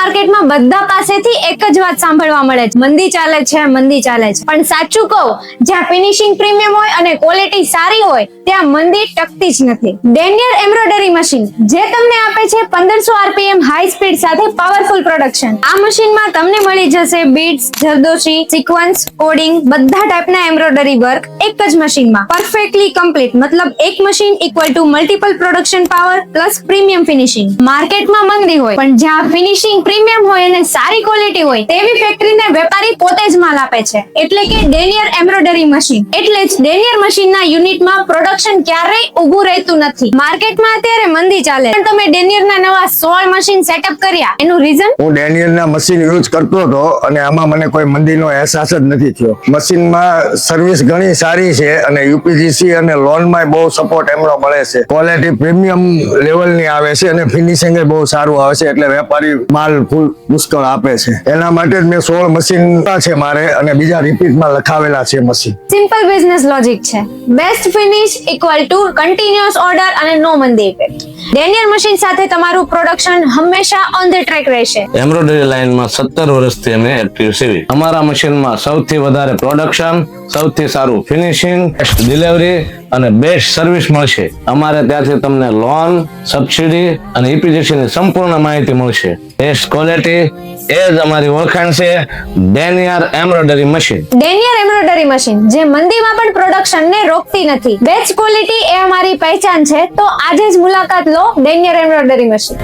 માર્કેટમાં બધા પાસેથી એક જ વાત સાંભળવા મળે છે, મંદી ચાલે છે, મંદી ચાલે છે. પણ સાચું કહું, જ્યાં ફિનિશિંગ પ્રીમિયમ હોય અને ક્વોલિટી સારી હોય ત્યાં મંદી ટકતી જ નથી. ડેનિયર એમ્બ્રોઇડરી મશીન જે તમને આપે છે 1500 આરપીએમ હાઈ સ્પીડ સાથે પાવરફુલ પ્રોડક્શન. આ મશીનમાં તમને મળી જશે બીડ્સ, જરદોશી, સિક્વન્સ, કોડિંગ બધા ટાઈપના એમ્બ્રોઇડરી વર્ક એક જ મશીનમાં પરફેક્ટલી કમ્પ્લીટ. મતલબ એક machine equal to multiple production power plus premium finishing. માર્કેટમાં મંદી હોય પણ જ્યાં ફિનિશિંગ પ્રીમિયમ હોય અને સારી ક્વોલિટી હોય તેવી ફેક્ટરીને વેપારી પોતે જ માલ આપે છે, એટલે કે ડેનિયર એમ્બ્રોઇડરી મશીન. એટલે જ ડેનિયર મશીનના યુનિટમાં પ્રોડક્શન ક્યારેય ઊભું રહેતું નથી. માર્કેટમાં અત્યારે મંદી ચાલે પણ તમે ડેનિયરના નવા 16 મશીન સેટઅપ કર્યા, એનું રીઝન? હું ડેનિયરના મશીન યુઝ કરતો હતો અને આમાં મને કોઈ મંદીનો અહેસાસ જ નથી થયો. મશીનમાં સર્વિસ ઘણી સારી છે અને યુપીજીસી અને લોનમાં બહુ સપોર્ટ એમનો મળે છે. ક્વોલિટી પ્રીમિયમ લેવલની આવે છે અને ફિનિશિંગ બહુ સારું આવે છે, એટલે વેપારી માલ ફૂલ પુષ્કળ આપે છે. એના માટે જ મેં 16 મશીન છે મારે અને બીજા રિપીટમાં લખાવેલા છે મશીન. સિમ્પલ બિઝનેસ લોજિક છે. Best finish equal to continuous order અને નો મંદી ઇફેક્ટ. ડેનિયર મશીન સાથે તમારું પ્રોડક્શન હંમેશા ઓન ધ ટ્રેક રહેશે. એમ્બ્રોઇડરી લાઇનમાં 17 વર્ષથી અમે એક્ટિવ છીએ. અમારા મશીનમાં સૌથી વધારે પ્રોડક્શન, સૌથી સારું ફિનિશિંગ, બેસ્ટ ડિલિવરી અને બેસ્ટ સર્વિસ મળશે. અમારે ત્યાંથી તમને લોન, સબસિડી અને ઈપીજીસી ની સંપૂર્ણ માહિતી મળશે. બેસ્ટ ક્વોલિટી એ જ અમારી ઓળખાણ છે, ડેનિયર એમ્બ્રોઇડરી મશીન. ડેનિયર એમ્બ્રોઇડરી મશીન જે મંદીમાં પણ પ્રોડક્શનને રોકતી નથી. બેસ્ટ ક્વોલિટી એ અમારી પહેચાન છે, તો આજે જ મુલાકાત લો ડેનિયર એમ્બ્રોઇડરી મશીન.